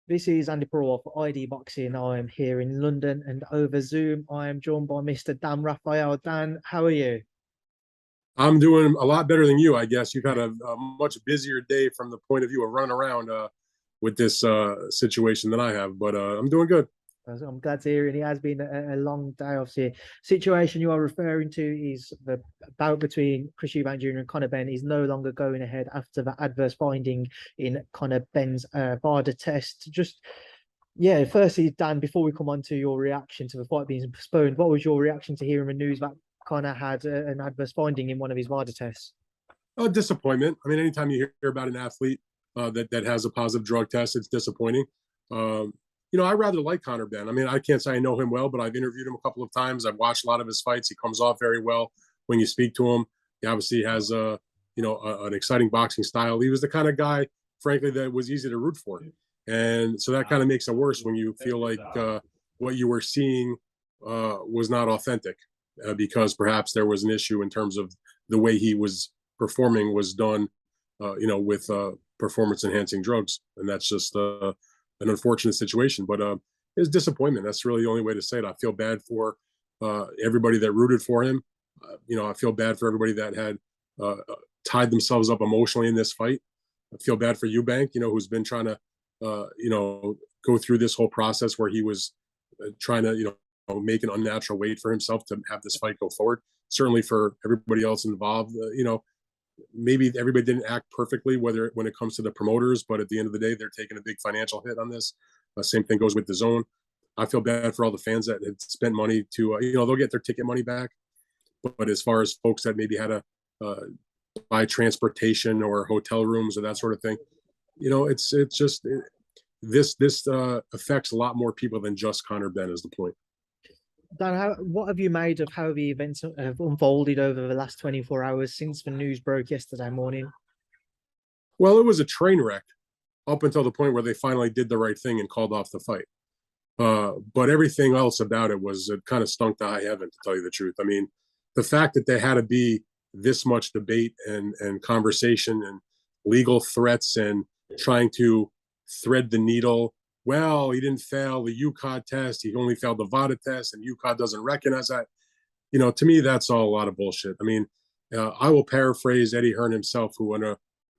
This is Andy Purewal for ID Boxing. I am here in London and over Zoom. I am joined by Mr. Dan Rafael. Dan, how are you? I'm doing a lot better than you, I guess. You've had a much busier day from the point of view of running around with this situation than I have, but I'm doing good. I'm glad to hear it. It has been a long day. Obviously, situation you are referring to is the bout between Chris Eubank Jr. and Conor Benn is no longer going ahead after the adverse finding in Conor Benn's Vada test. Just yeah, firstly, Dan, before we come on to your reaction to the fight being postponed, what was your reaction to hearing the news that Conor had an adverse finding in one of his Vada tests? Oh, disappointment. I mean, anytime you hear about an athlete that has a positive drug test, it's disappointing. Um, I rather like Conor Benn. I mean, I can't say I know him well, but I've interviewed him a couple of times. I've watched a lot of his fights. He comes off very well when you speak to him. He obviously has an exciting boxing style. He was the kind of guy, frankly, that was easy to root for. And so that kind of makes it worse when you feel like what you were seeing was not authentic because perhaps there was an issue in terms of the way he was performing was done, with performance enhancing drugs. And that's just an unfortunate situation, but it's disappointment. That's really the only way to say it. I feel bad for everybody that rooted for him. I feel bad for everybody that had tied themselves up emotionally in this fight. I feel bad for Eubank, who's been trying to, go through this whole process where he was trying to, make an unnatural weight for himself to have this fight go forward. Certainly for everybody else involved, maybe everybody didn't act perfectly, whether when it comes to the promoters, but at the end of the day, they're taking a big financial hit on this. Same thing goes with the DAZN. I feel bad for all the fans that had spent money to, they'll get their ticket money back. But as far as folks that maybe had to buy transportation or hotel rooms or that sort of thing, it's just this affects a lot more people than just Conor Benn is the point. Dan, what have you made of how the events have unfolded over the last 24 hours since the news broke yesterday morning? Well, it was a train wreck up until the point where they finally did the right thing and called off the fight. But everything else about it was it kind of stunk to high heaven, to tell you the truth. I mean, the fact that there had to be this much debate and conversation and legal threats and trying to thread the needle. Well, he didn't fail the UCOD test. He only failed the Vada test, and UCOD doesn't recognize that. To me, that's all a lot of bullshit. I mean, I will paraphrase Eddie Hearn himself, who in a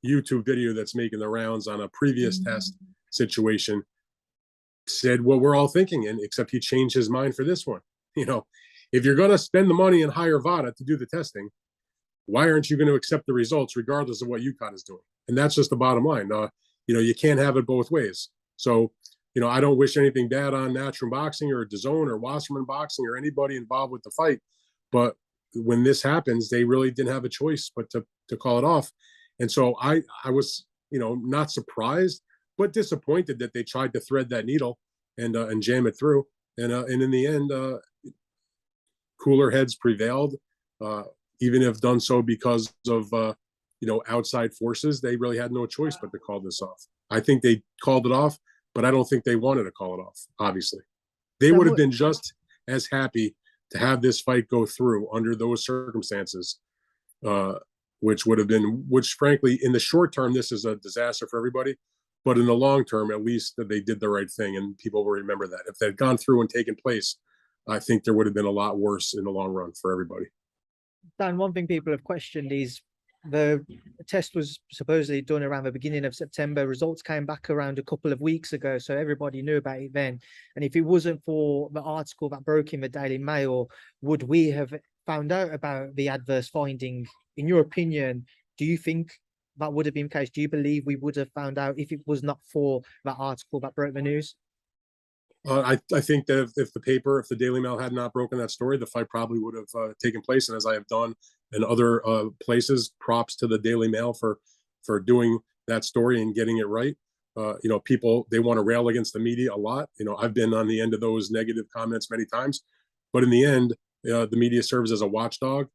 YouTube video that's making the rounds on a previous test situation said what we're all thinking, and except he changed his mind for this one. If you're going to spend the money and hire Vada to do the testing, why aren't you going to accept the results regardless of what UCOD is doing? And that's just the bottom line. You can't have it both ways. So, I don't wish anything bad on Matchroom Boxing or DAZN or Wasserman Boxing or anybody involved with the fight. But when this happens, they really didn't have a choice but to call it off. And so I was, not surprised, but disappointed that they tried to thread that needle and jam it through. And in the end, cooler heads prevailed, even if done so because of outside forces. They really had no choice but to call this off. I think they called it off, but I don't think they wanted to call it off. Obviously, they would have been just as happy to have this fight go through under those circumstances, which frankly, in the short term, this is a disaster for everybody. But in the long term, at least they did the right thing, and people will remember that. If that had gone through and taken place, I think there would have been a lot worse in the long run for everybody. Dan, one thing people have questioned is the test was supposedly done around the beginning of September. Results came back around a couple of weeks ago, so everybody knew about it then. And if it wasn't for the article that broke in the Daily Mail, would we have found out about the adverse finding? In your opinion, do you think that would have been the case? Do you believe we would have found out if it was not for that article that broke the news? I think that if the Daily Mail had not broken that story, the fight probably would have taken place. And as I have done in other places, props to the Daily Mail for doing that story and getting it right. People, they want to rail against the media a lot. I've been on the end of those negative comments many times, but in the end, the media serves as a watchdog.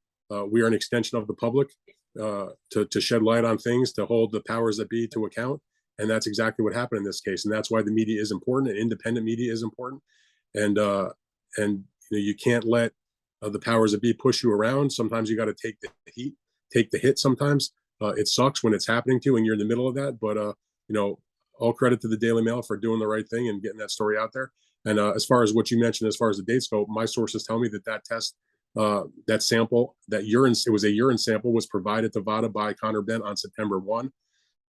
We are an extension of the public to shed light on things, to hold the powers that be to account. And that's exactly what happened in this case. And that's why the media is important, and independent media is important. And you can't let the powers that be push you around. Sometimes you got to take the heat, take the hit sometimes. It sucks when it's happening to you and you're in the middle of that. But, all credit to the Daily Mail for doing the right thing and getting that story out there. And as far as what you mentioned, as far as the dates go, my sources tell me that test, that sample, that urine, it was a urine sample, was provided to Vada by Conor Benn on September 1,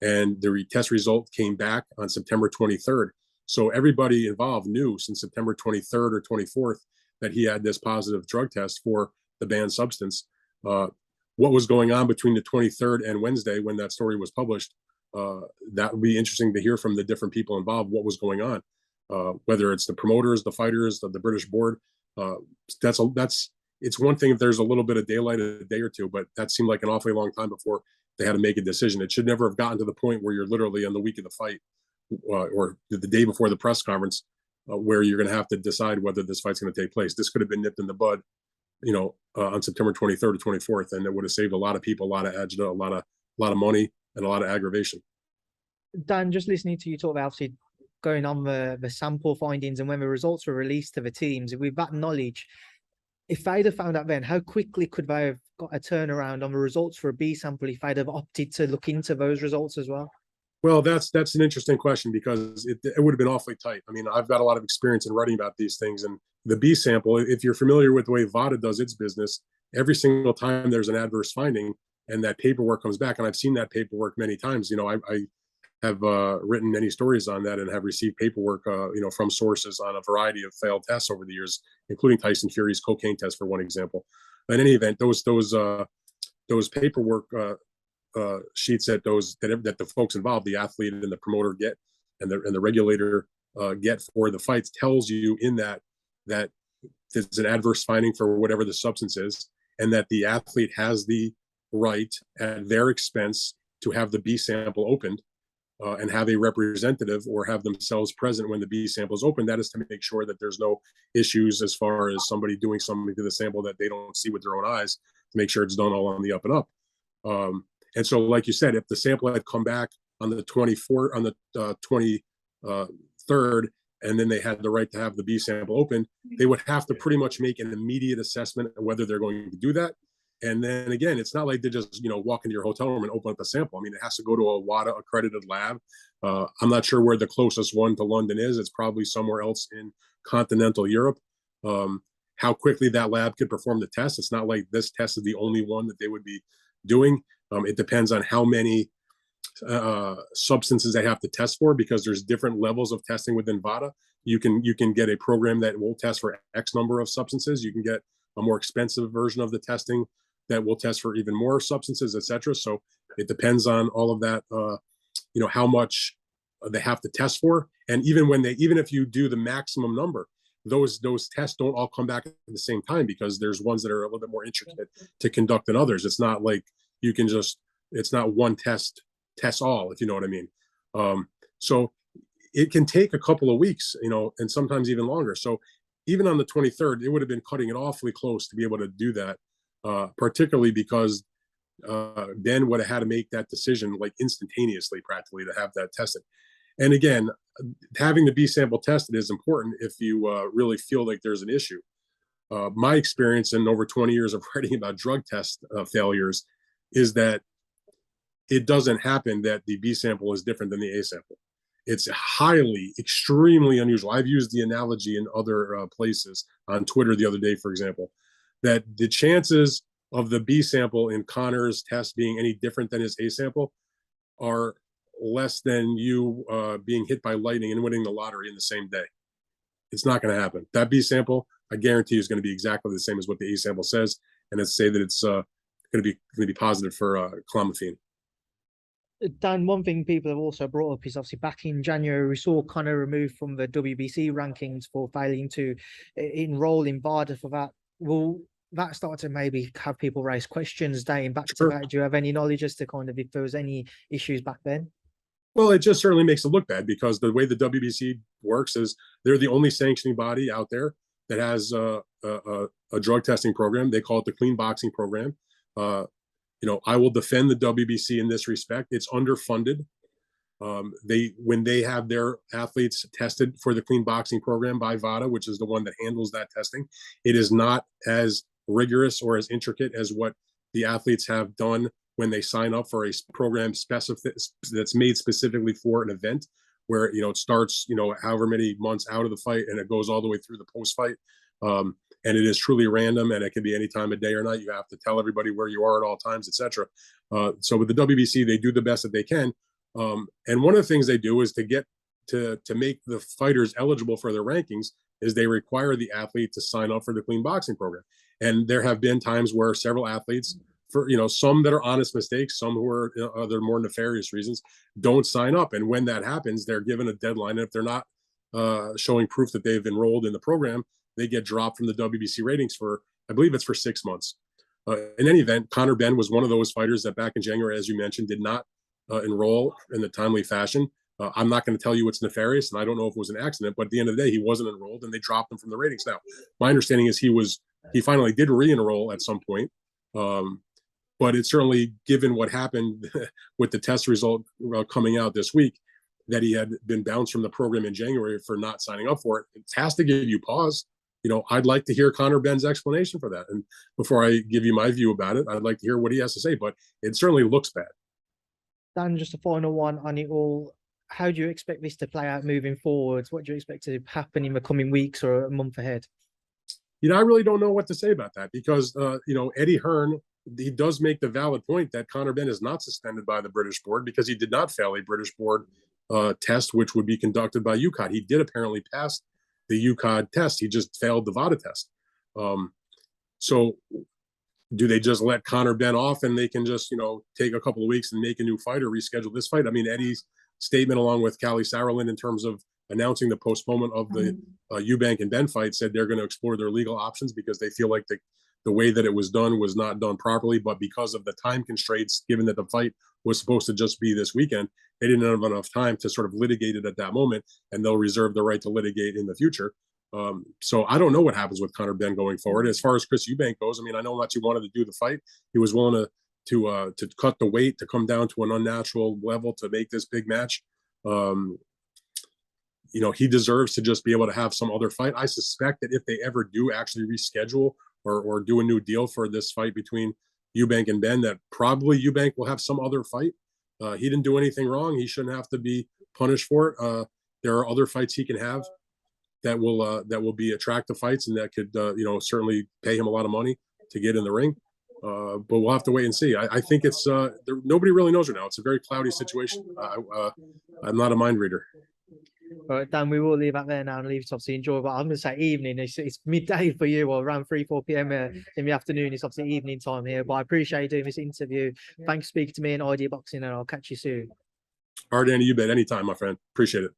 and the test result came back on September 23rd. So everybody involved knew since September 23rd or 24th that he had this positive drug test for the banned substance. What was going on between the 23rd and Wednesday when that story was published, that would be interesting to hear from the different people involved what was going on, whether it's the promoters, the fighters, the British board. It's one thing if there's a little bit of daylight, a day or two, but that seemed like an awfully long time before they had to make a decision. It should never have gotten to the point where you're literally on the week of the fight, or the day before the press conference, where you're going to have to decide whether this fight's going to take place. This could have been nipped in the bud, on September 23rd or 24th, and it would have saved a lot of people a lot of agita, a lot of money, and a lot of aggravation. Dan, just listening to you talk about obviously going on the sample findings and when the results were released to the teams, with that knowledge, if they'd have found out then, how quickly could they have got a turnaround on the results for a B sample if they'd have opted to look into those results as well? Well, that's an interesting question, because it would have been awfully tight. I mean, I've got a lot of experience in writing about these things, and the B sample, if you're familiar with the way Vada does its business, every single time there's an adverse finding and that paperwork comes back, and I've seen that paperwork many times. I have written many stories on that and have received paperwork, from sources on a variety of failed tests over the years, including Tyson Fury's cocaine test, for one example. In any event, those paperwork sheets that the folks involved, the athlete and the promoter get, and the regulator get for the fights, tells you in that there's an adverse finding for whatever the substance is, and that the athlete has the right at their expense to have the B sample opened, and have a representative or have themselves present when the B sample is open. That is to make sure that there's no issues as far as somebody doing something to the sample that they don't see with their own eyes, to make sure it's done all on the up and up. And so, like you said, if the sample had come back on the 23rd, and then they had the right to have the B sample open, they would have to pretty much make an immediate assessment of whether they're going to do that. And then again, it's not like they just, walk into your hotel room and open up a sample. I mean, it has to go to a WADA accredited lab. I'm not sure where the closest one to London is. It's probably somewhere else in continental Europe. How quickly that lab could perform the test, it's not like this test is the only one that they would be doing. It depends on how many substances they have to test for, because there's different levels of testing within Vada. You can get a program that will test for X number of substances. You can get a more expensive version of the testing that will test for even more substances, etc. So it depends on all of that, how much they have to test for. And even if you do the maximum number, those tests don't all come back at the same time, because there's ones that are a little bit more intricate to conduct than others. It's not like it's not one test tests all, if you know what I mean. So it can take a couple of weeks, and sometimes even longer. So even on the 23rd, it would have been cutting it awfully close to be able to do that, particularly because Ben would have had to make that decision like instantaneously, practically, to have that tested. And again, having the B sample tested is important if you really feel like there's an issue. My experience in over 20 years of writing about drug test failures is that it doesn't happen that the B sample is different than the A sample. It's extremely unusual. I've used the analogy in other places, on Twitter the other day, for example, that the chances of the B sample in Conor's test being any different than his A sample are less than you being hit by lightning and winning the lottery in the same day. It's not going to happen. That B sample, I guarantee, is going to be exactly the same as what the A sample says, and let's say that it's going to be positive for clomiphene. Dan, one thing people have also brought up is obviously back in January, we saw Conor removed from the WBC rankings for failing to enroll in Vada for that. Will that start to maybe have people raise questions dating back to that? Do you have any knowledge as to kind of if there was any issues back then? Well, it just certainly makes it look bad, because the way the WBC works is they're the only sanctioning body out there that has a drug testing program. They call it the clean boxing program. I will defend the WBC in this respect. It's underfunded. When they have their athletes tested for the clean boxing program by Vada, which is the one that handles that testing, it is not as rigorous or as intricate as what the athletes have done when they sign up for a program that's made specifically for an event, where, you know, it starts, you know, however many months out of the fight and it goes all the way through the post fight. And it is truly random, and it can be any time of day or night. You have to tell everybody where you are at all times, etc. So with the WBC, they do the best that they can. And one of the things they do is to get to make the fighters eligible for their rankings is they require the athlete to sign up for the clean boxing program. And there have been times where several athletes, for, you know, some that are honest mistakes, some who are other more nefarious reasons, don't sign up. And when that happens, they're given a deadline. And if they're not showing proof that they've enrolled in the program, they get dropped from the WBC ratings for, I believe it's for 6 months. In any event, Conor Benn was one of those fighters that back in January, as you mentioned, did not enroll in the timely fashion. I'm not going to tell you it's nefarious, and I don't know if it was an accident, but at the end of the day, he wasn't enrolled, and they dropped him from the ratings. Now, my understanding is he finally did re-enroll at some point, but it's certainly, given what happened with the test result coming out this week, that he had been bounced from the program in January for not signing up for it. It has to give you pause. You know, I'd like to hear Conor Benn's explanation for that. And before I give you my view about it, I'd like to hear what he has to say, but it certainly looks bad. Dan, just a final one on it all. How do you expect this to play out moving forwards? What do you expect to happen in the coming weeks or a month ahead? You know, I really don't know what to say about that because, you know, Eddie Hearn, he does make the valid point that Conor Benn is not suspended by the British board because he did not fail a British board test, which would be conducted by UCOD. He did apparently pass the UCOD test. He just failed the Vada test. So do they just let Conor Benn off and they can just, you know, take a couple of weeks and make a new fight or reschedule this fight? I mean, Eddie's statement along with Callie Sauerland in terms of announcing the postponement of the Eubank and Benn fight said they're going to explore their legal options because they feel like the way that it was not done properly. But because of the time constraints, given that the fight was supposed to just be this weekend, they didn't have enough time to sort of litigate it at that moment, and they'll reserve the right to litigate in the future. So I don't know what happens with Conor Benn going forward. As far as Chris Eubank goes, I mean, I know that he wanted to do the fight. He was willing to cut the weight, to come down to an unnatural level to make this big match. You know, he deserves to just be able to have some other fight. I suspect that if they ever do actually reschedule or do a new deal for this fight between Eubank and Benn, that probably Eubank will have some other fight. He didn't do anything wrong. He shouldn't have to be punished for it. There are other fights he can have that will be attractive fights and that could, you know, certainly pay him a lot of money to get in the ring. But we'll have to wait and see. I think it's nobody really knows right now. It's a very cloudy situation. I'm not a mind reader. All right, Dan, we will leave that there now and leave it obviously enjoyable. I'm going to say evening. It's midday for you, or around 3-4 p.m. In the afternoon. It's obviously evening time here, but I appreciate you doing this interview. Thanks for speaking to me in Idea Boxing, and I'll catch you soon. All right, Andy, you bet. Anytime, my friend. Appreciate it.